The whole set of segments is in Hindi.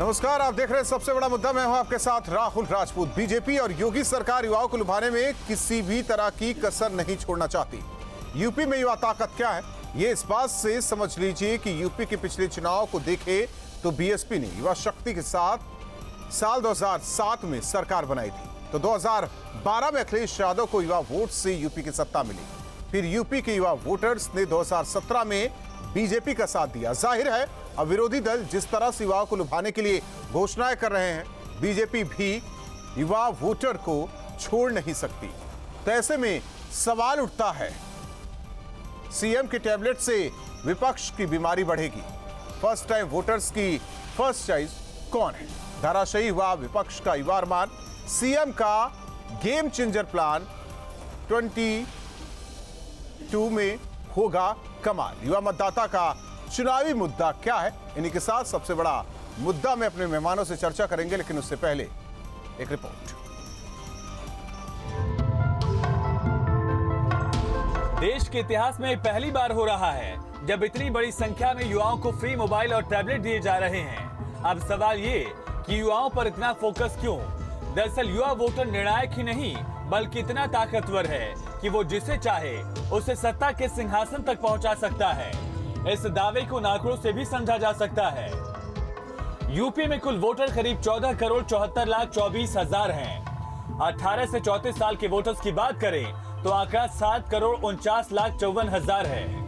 नमस्कार, आप देख रहे हैं सबसे बड़ा मुद्दा। मैं हूं आपके साथ राहुल राजपूत। बीजेपी और योगी सरकार युवाओं को लुभाने में किसी भी तरह की कसर नहीं छोड़ना चाहती। यूपी में युवा ताकत क्या है, ये इस बात से समझ लीजिए कि यूपी के पिछले चुनाव को देखे तो बीएसपी ने युवा शक्ति के साथ साल 2007 में सरकार बनाई थी, तो 2012 में अखिलेश यादव को युवा वोट से यूपी की सत्ता मिली। फिर यूपी के युवा वोटर्स ने 2017 में बीजेपी का साथ दिया। जाहिर है, अब विरोधी दल जिस तरह से युवाओं को लुभाने के लिए घोषणाएं कर रहे हैं, बीजेपी भी युवा वोटर को छोड़ नहीं सकती। तो ऐसे में सवाल उठता है, सीएम के टैबलेट से विपक्ष की बीमारी बढ़ेगी। फर्स्ट टाइम वोटर्स की फर्स्ट चॉइस कौन है? धराशायी हुआ विपक्ष का युवा अरमान। सीएम का गेम चेंजर प्लान 22 में होगा कमाल। युवा मतदाता का चुनावी मुद्दा क्या है, इन्हीं के साथ सबसे बड़ा मुद्दा में अपने मेहमानों से चर्चा करेंगे, लेकिन उससे पहले एक रिपोर्ट। देश के इतिहास में पहली बार हो रहा है जब इतनी बड़ी संख्या में युवाओं को फ्री मोबाइल और टैबलेट दिए जा रहे हैं। अब सवाल ये कि युवाओं पर इतना फोकस क्यों? दरअसल युवा वोटर निर्णायक ही नहीं बल्कि इतना ताकतवर है कि वो जिसे चाहे उसे सत्ता के सिंहासन तक पहुंचा सकता है। इस दावे को आंकड़ों से भी समझा जा सकता है। यूपी में कुल वोटर करीब 14,74,24,000 हैं। 18 से 34 साल के वोटर्स की बात करें तो आंकड़ा 7,49,54,000 है।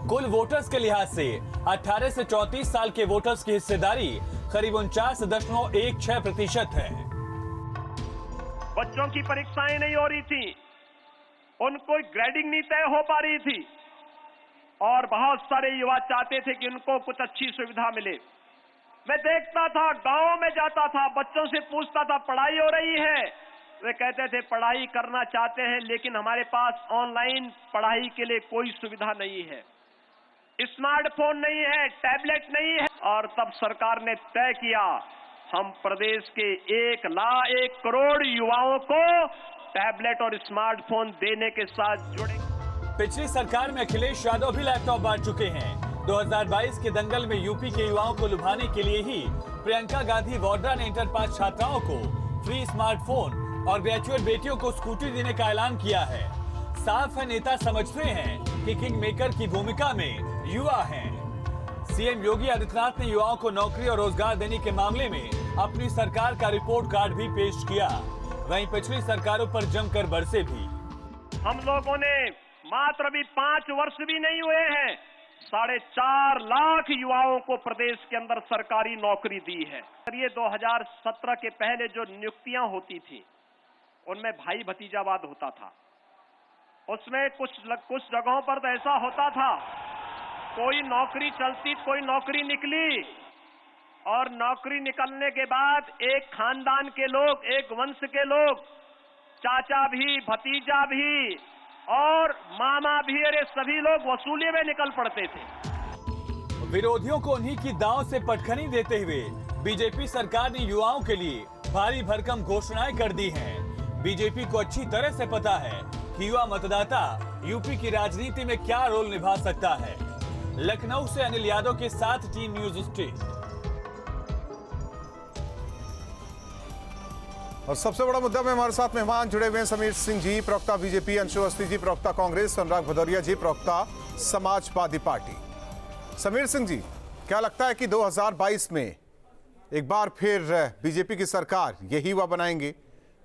कुल वोटर्स के लिहाज से 18 से 34 साल के वोटर्स की हिस्सेदारी करीब 49.16% है। बच्चों की परीक्षाएं नहीं हो रही थी, उनको ग्रेडिंग नहीं तय हो पा रही थी और बहुत सारे युवा चाहते थे कि उनको कुछ अच्छी सुविधा मिले। मैं देखता था, गांव में जाता था, बच्चों से पूछता था पढ़ाई हो रही है? वे कहते थे पढ़ाई करना चाहते हैं लेकिन हमारे पास ऑनलाइन पढ़ाई के लिए कोई सुविधा नहीं है, स्मार्टफोन नहीं है, टैबलेट नहीं है। और तब सरकार ने तय किया हम प्रदेश के 1 करोड़ युवाओं को टैबलेट और स्मार्टफोन देने के साथ जुड़े। पिछली सरकार में अखिलेश यादव भी लैपटॉप बांट चुके हैं। 2022 के दंगल में यूपी के युवाओं को लुभाने के लिए ही प्रियंका गांधी वाड्रा ने इंटर पास छात्राओं को फ्री स्मार्टफोन और ग्रेजुएट बेटियों को स्कूटी देने का ऐलान किया है। साफ है, नेता समझते हैं कि किंग मेकर की भूमिका में युवा हैं। सीएम योगी आदित्यनाथ ने युवाओं को नौकरी और रोजगार देने के मामले में अपनी सरकार का रिपोर्ट कार्ड भी पेश किया। वहीं पिछली सरकारों पर जमकर बरसे भी। हम लोगों ने मात्र अभी 5 वर्ष भी नहीं हुए हैं, 4.5 लाख युवाओं को प्रदेश के अंदर सरकारी नौकरी दी है। ये 2017 के पहले जो नियुक्तियां होती थी उनमें भाई भतीजावाद होता था। उसमें कुछ जगहों पर तो ऐसा होता था, कोई नौकरी चलती, कोई नौकरी निकली और नौकरी निकलने के बाद एक खानदान के लोग, एक वंश के लोग, चाचा भी, भतीजा भी और मामा भी, अरे सभी लोग वसूली में निकल पड़ते थे। विरोधियों को उन्हीं की दांव से पटखनी देते हुए बीजेपी सरकार ने युवाओं के लिए भारी भरकम घोषणाएं कर दी हैं। बीजेपी को अच्छी तरह से पता है कि युवा मतदाता यूपी की राजनीति में क्या रोल निभा सकता है। लखनऊ से अनिल यादव के साथ टीम न्यूज स्टेट। और सबसे बड़ा मुद्दा में हमारे साथ मेहमान जुड़े हुए हैं समीर सिंह जी, प्रवक्ता बीजेपी, अंशु अवस्थी जी, प्रवक्ता कांग्रेस, अनुराग भदौरिया जी, प्रवक्ता समाजवादी पार्टी। समीर सिंह जी, क्या लगता है कि 2022 में एक बार फिर बीजेपी की सरकार यही युवा बनाएंगे?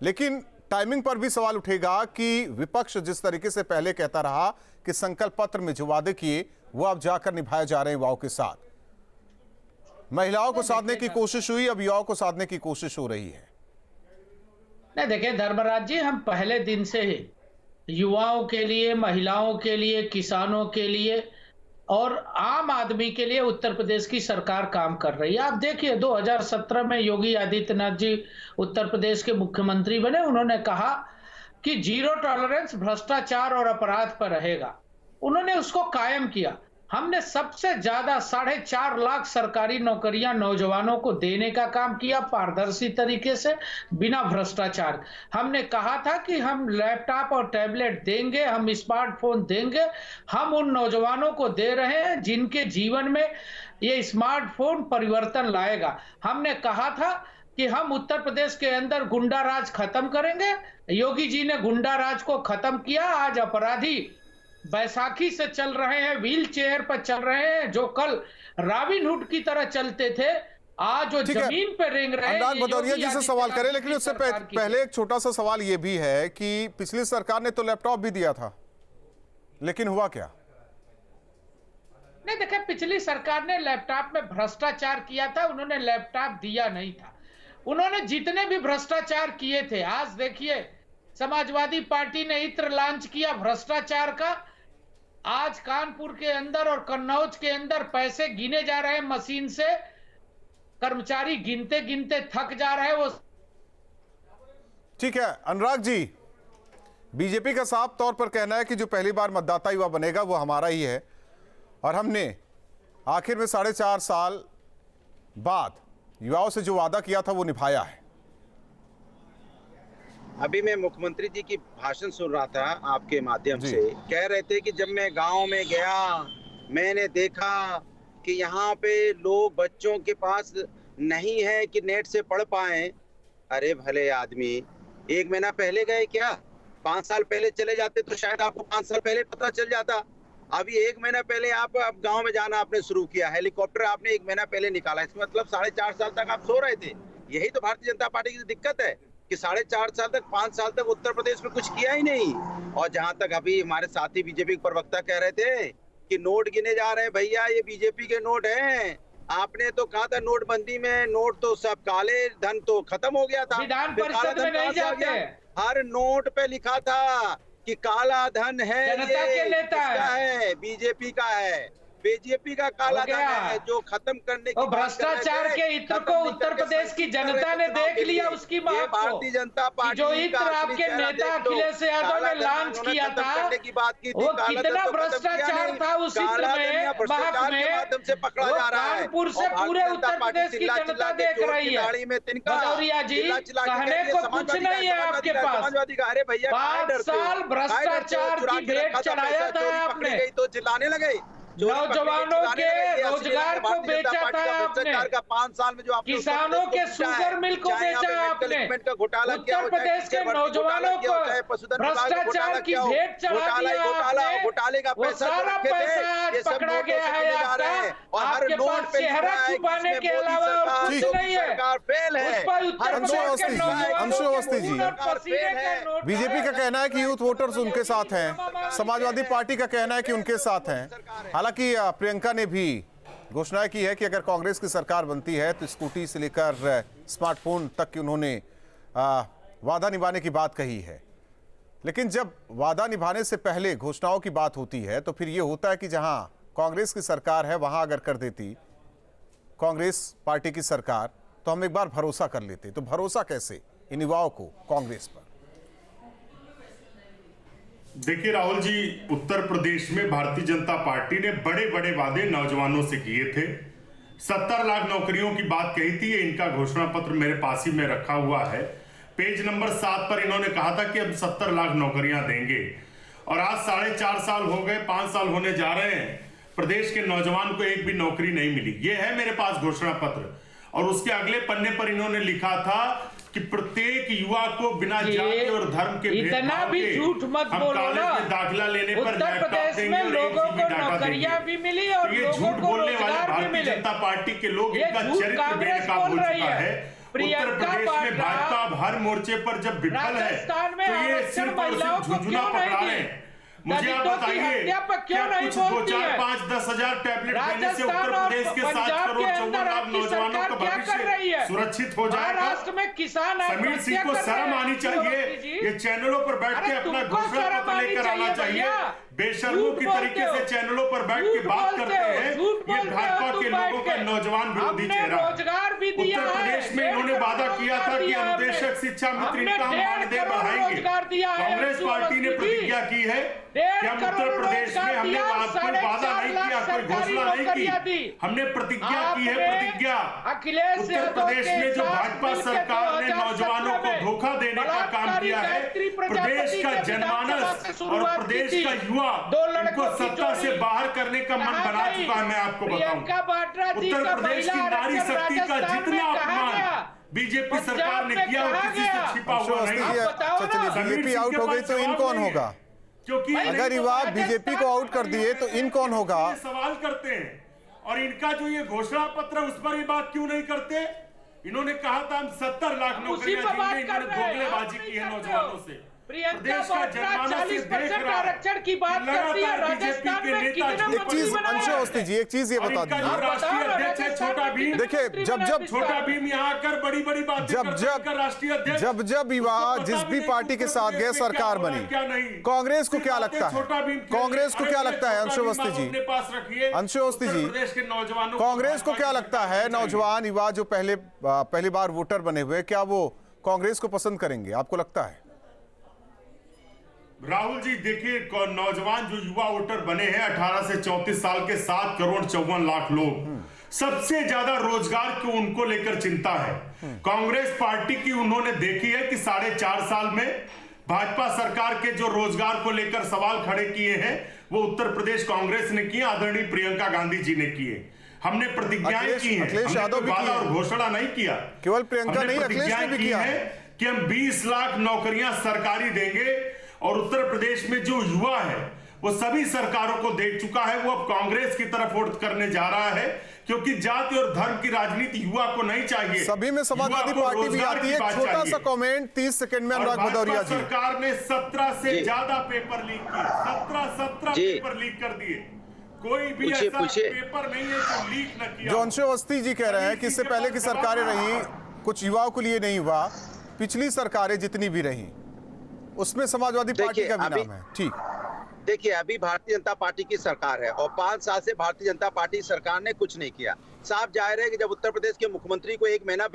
लेकिन टाइमिंग पर भी सवाल उठेगा कि विपक्ष जिस तरीके से पहले कहता रहा कि संकल्प पत्र में जो वादे किए वो अब जाकर निभाए जा रहे हैं युवाओं के साथ। महिलाओं को साधने की कोशिश हुई, अब युवाओं को साधने की कोशिश हो रही है। नहीं, देखिए धर्मराज जी, हम पहले दिन से ही युवाओं के लिए, महिलाओं के लिए, किसानों के लिए और आम आदमी के लिए उत्तर प्रदेश की सरकार काम कर रही है। आप देखिए 2017 में योगी आदित्यनाथ जी उत्तर प्रदेश के मुख्यमंत्री बने। उन्होंने कहा कि 0 टॉलरेंस भ्रष्टाचार और अपराध पर रहेगा। उन्होंने उसको कायम किया। हमने सबसे ज्यादा 4.5 लाख सरकारी नौकरियां नौजवानों को देने का काम किया, पारदर्शी तरीके से, बिना भ्रष्टाचार। हमने कहा था कि हम लैपटॉप और टैबलेट देंगे, हम स्मार्टफोन देंगे। हम उन नौजवानों को दे रहे हैं जिनके जीवन में ये स्मार्टफोन परिवर्तन लाएगा। हमने कहा था कि हम उत्तर प्रदेश के अंदर गुंडा राज खत्म करेंगे। योगी जी ने गुंडा राज को खत्म किया। आज अपराधी बैसाखी से चल रहे हैं, व्हील चेयर पर चल रहे हैं। जो कल रॉबिन हुड की तरह चलते थे, आज वो जमीन पे रेंग रहे हैं। अनुराग भदौरिया जी से सवाल करें, लेकिन उससे पहले एक छोटा सा सवाल ये भी है कि पिछली सरकार ने तो लैपटॉप भी दिया था, लेकिन हुआ क्या? नहीं, देखिए, पिछली सरकार ने लैपटॉप में भ्रष्टाचार किया था, उन्होंने लैपटॉप दिया नहीं था। उन्होंने जितने भी भ्रष्टाचार किए थे, आज देखिए समाजवादी पार्टी ने इत्र लॉन्च किया भ्रष्टाचार का। आज कानपुर के अंदर और कन्नौज के अंदर पैसे गिने जा रहे हैं मशीन से, कर्मचारी गिनते गिनते थक जा रहे हैं। वो ठीक है अनुराग जी, बीजेपी का साफ तौर पर कहना है कि जो पहली बार मतदाता युवा बनेगा वो हमारा ही है, और हमने आखिर में 4.5 साल बाद युवाओं से जो वादा किया था वो निभाया है। अभी मैं मुख्यमंत्री जी की भाषण सुन रहा था आपके माध्यम से। कह रहे थे कि जब मैं गांव में गया, मैंने देखा कि यहाँ पे लोग, बच्चों के पास नहीं है कि नेट से पढ़ पाए। अरे भले आदमी, 1 महीना पहले गए क्या? 5 साल पहले चले जाते तो शायद आपको 5 साल पहले पता चल जाता। अभी 1 महीना पहले आप अब गांव में जाना आपने शुरू किया, हेलीकॉप्टर आपने 1 महीना पहले निकाला। इसका मतलब 4.5 साल तक आप सो रहे थे। यही तो भारतीय जनता पार्टी की दिक्कत है कि 4.5 साल तक, 5 साल तक उत्तर प्रदेश में कुछ किया ही नहीं। और जहां तक अभी हमारे साथी बीजेपी के प्रवक्ता कह रहे थे कि नोट गिने जा रहे हैं, भैया ये बीजेपी के नोट हैं। आपने तो कहा था नोटबंदी में नोट तो सब, काले धन तो खत्म हो गया था। विधान परिषद में नहीं जाते। हर नोट पे लिखा था कि काला धन है, जनता के नेता है, बीजेपी का है। बीजेपी का काला धन है जो खत्म करने की भ्रष्टाचार के इत्र को उत्तर प्रदेश की जनता ने देख लिया। उसकी महत्व, भारतीय जनता पार्टी जो इत्र आपके नेता अखिलेश यादव ने लॉन्च किया था, वो कितना भ्रष्टाचार था उस इत्र में, महक में, से पकड़ा जा रहा है। कानपुर से पूरे उत्तर प्रदेश की जनता देख रही है। भदौरिया जी, कहने को कुछ नहीं है आपके पास। 5 साल भ्रष्टाचार की भेंट चढ़ाया था आपने। तो चिल्लाने लगे। नौजवानों के रोजगार को बेचा था आपने। 5 साल में जो किसानों के शुगर मिल को बेचा आपने। उत्तर प्रदेश के नौजवानों को भ्रष्टाचार की भेंट चढ़ा दिया आपने। घोटाले का वो सारा पैसा आज पकड़ा गया है आपका। आपके पास चेहरा छुपाने के अलावा और कुछ नहीं है। उस पर उत्तर प्रदेश के अंशु अवस्थी जी, बीजेपी का कहना है कि यूथ वोटर्स उनके साथ हैं, समाजवादी पार्टी का कहना है कि उनके साथ हैं। हालांकि प्रियंका ने भी घोषणा की है कि अगर कांग्रेस की सरकार बनती है तो स्कूटी से लेकर स्मार्टफोन तक की उन्होंने वादा निभाने की बात कही है। लेकिन जब वादा निभाने से पहले घोषणाओं की बात होती है तो फिर यह होता है कि जहां कांग्रेस की सरकार है वहां अगर कर देती कांग्रेस पार्टी की सरकार तो हम एक बार भरोसा कर लेते। तो भरोसा कैसे इन युवाओं को कांग्रेस पर? देखिए राहुल जी, उत्तर प्रदेश में भारतीय जनता पार्टी ने बड़े बड़े वादे नौजवानों से किए थे। 70 लाख नौकरियों की बात कही थी। ये इनका घोषणा पत्र मेरे पास ही में रखा हुआ है। पेज नंबर 7 पर इन्होंने कहा था कि अब 70 लाख नौकरियां देंगे, और आज 4.5 साल हो गए, 5 साल होने जा रहे हैं, प्रदेश के नौजवान को एक भी नौकरी नहीं मिली। ये है मेरे पास घोषणा पत्र। और उसके अगले पन्ने पर इन्होंने लिखा था कि प्रत्येक युवा को बिना जाति और धर्म के इतना भी झूठ मत बोलो ना। दाखिला लेने पर उत्तर प्रदेश में लोगों को नौकरियां भी मिली और ये लोगों झूठ को बोलने वाले रोजगार भी भारतीय मिले। जनता पार्टी के लोग इनका चरित्र बेनकाब हो चुका है। उत्तर प्रदेश में भाजपा हर मोर्चे पर जब विफल है तो ये सिर्फ और सिर्फ झुंझुना पकड़ा रहे हैं। मुझे आप बताइए, क्या कुछ 2, 4, 5, 10 हजार टैबलेट देने से उत्तर प्रदेश के 7 करोड़ 54 लाख नौजवानों का भविष्य सुरक्षित हो जाएगा? में किसान समीर सिंह को शर्म आनी चाहिए। ये चैनलों पर बैठ के अपना घोषणा पत्र लेकर आना चाहिए। बेशर्मों की तरीके से चैनलों पर बैठ के बात करते हैं। ये भाजपा के लोगों का नौजवान विरोधी चेहरा। रोजगार भी दिया उत्तर प्रदेश में इन्होंने वादा किया था कि अनुदेशक शिक्षा मंत्री का मानदेय बढ़ाएंगे। कांग्रेस पार्टी ने प्रतिज्ञा की है कि हम उत्तर प्रदेश में हमने कोई वादा नहीं किया, कोई घोषणा नहीं की, हमने प्रतिज्ञा की है। प्रतिज्ञा उत्तर प्रदेश में जो भाजपा सरकार ने नौजवानों को धोखा देने का काम किया है, प्रदेश का जनमानस और प्रदेश का युवा इनको सत्ता से बाहर करने का मन बना चुका है। मैं आपको बताऊं, उत्तर प्रदेश की नारी शक्ति का जितना अपमान बीजेपी सरकार ने किया वो किसी से छिपा हुआ नहीं। चलिए, बीजेपी आउट हो गई तो इन कौन होगा? क्योंकि अगर युवा बीजेपी को आउट कर दिए तो इन कौन होगा? सवाल करते हैं और इनका जो ये घोषणा पत्र उस पर ये बात क्यों नहीं करते? इन्होंने कहा था हम 70 लाख नौकरियां देंगे, इन्होंने धोखलेबाजी की है नौजवानों से। प्रियंका वाड्रा 40% आरक्षण की बात करती है। राजस्थान में कितने एक चीज अंशु अवस्थी जी, एक चीज ये बता दीजिए, राष्ट्रीय अध्यक्ष है छोटा भीम। देखिए, जब छोटा भीम यहाँ आकर बड़ी बड़ी बातें करता है राष्ट्रीय अध्यक्ष। जब युवा जिस भी पार्टी के साथ गए सरकार बनी, कांग्रेस को क्या लगता है? कांग्रेस को क्या लगता है अंशु अवस्थी जी? अंशु अवस्थी जी, कांग्रेस को क्या लगता है नौजवान युवा जो पहली बार वोटर बने हुए, क्या वो कांग्रेस को पसंद करेंगे? आपको लगता है? राहुल जी देखिए, नौजवान जो युवा वोटर बने हैं 18 से 34 साल के 7 करोड़ 54 लाख लोग, सबसे ज्यादा रोजगार की उनको लेकर चिंता है। कांग्रेस पार्टी की उन्होंने देखी है कि 4.5 साल में भाजपा सरकार के जो रोजगार को लेकर सवाल खड़े किए हैं वो उत्तर प्रदेश कांग्रेस ने किए, आदरणीय प्रियंका गांधी जी ने किए। हमने प्रतिज्ञाएं की हैं, अखिलेश यादव भी वादा और घोषणा नहीं किया। केवल प्रियंका नहीं, अखिलेश ने भी किया है कि हम 20 लाख नौकरियां सरकारी देंगे और उत्तर प्रदेश में जो युवा है वो सभी सरकारों को देख चुका है, वो अब कांग्रेस की तरफ वोट करने जा रहा है, क्योंकि जाति और धर्म की राजनीति युवा को नहीं चाहिए। सभी में समाजवादी पार्टी भी आती है। छोटा सा कमेंट 30 सेकंड में अनुराग भदौरिया जी। सरकार ने 17 से ज्यादा पेपर लीक किए, 17 पेपर लीक कर दिए। कोई भी ऐसा पेपर नहीं है जो लीक न किया। जो अंशु अवस्थी जी कह रहे हैं कि इससे पहले की सरकारें रही, कुछ युवाओं के लिए नहीं हुआ, पिछली सरकारें जितनी भी रही उसमें समाजवादी पार्टी का भी नाम है। ठीक, देखिए अभी भारतीय जनता पार्टी की सरकार है और 5 साल से भारतीय जनता पार्टी सरकार ने कुछ नहीं किया। साफ जाहिर है कि जब उत्तर प्रदेश के मुख्यमंत्री को एक महीना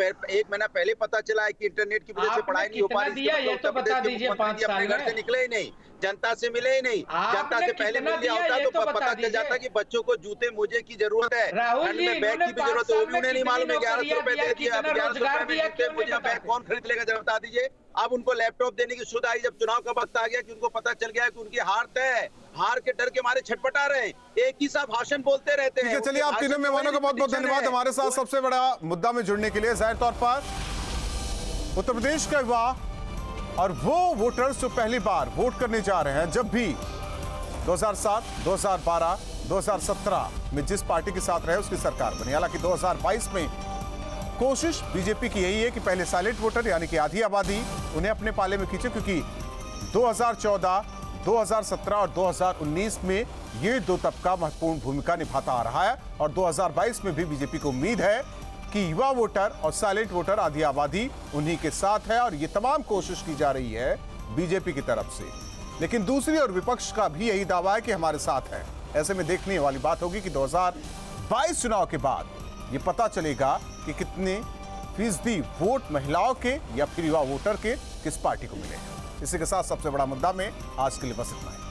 पहले पता चला है कि इंटरनेट की वजह से पढ़ाई नहीं हो पा रही, तो बता दीजिए। 5 साल अपने घर से निकले ही नहीं, जनता से मिले ही नहीं। जनता से पहले मिल लिया होता तो पता चल जाता कि बच्चों को जूते मोजे की जरूरत है, ठंड में बैग की भी जरूरत है, वो भी उन्हें नहीं मालूम है। 1100 रुपए दे दिए, अब 1100 रुपए में जूते मोजे बैग कौन खरीद लेगा जरा बता दीजिए। अब उनको लैपटॉप देने की सुध आई जब चुनाव का वक्त आ गया कि उनको पता चल गया कि उनकी हार तय है, हार के डर के मारे छटपटा रहे हैं, एक ही सा भाषण बोलते रहते हैं। ठीक है, चलिए आप तीनों मेहमानों का बहुत बहुत धन्यवाद हमारे साथ सबसे बड़ा मुद्दा में जुड़ने के लिए। जाहिर तौर पर उत्तर प्रदेश का युवा और वो वोटर्स जो पहली बार वोट करने जा रहे हैं, जब भी 2007, 2012, 2017 में जिस पार्टी के साथ रहे उसकी सरकार बनी। हालांकि 2022 में कोशिश बीजेपी की यही है कि पहले साइलेंट वोटर यानी कि आधी आबादी उन्हें अपने पाले में खींचे, क्योंकि 2014, 2017 और 2019 में ये दो तबका महत्वपूर्ण भूमिका निभाता आ रहा है और 2022 में भी बीजेपी को उम्मीद है कि युवा वोटर और साइलेंट वोटर आधी आबादी उन्हीं के साथ है और ये तमाम कोशिश की जा रही है बीजेपी की तरफ से। लेकिन दूसरी और विपक्ष का भी यही दावा है कि हमारे साथ है। ऐसे में देखने वाली बात होगी कि 2022 चुनाव के बाद ये पता चलेगा कि कितने फीसदी वोट महिलाओं के या फिर युवा वोटर के किस पार्टी को मिले। इसी के साथ सबसे बड़ा मुद्दा में आज के लिए बस इतना है।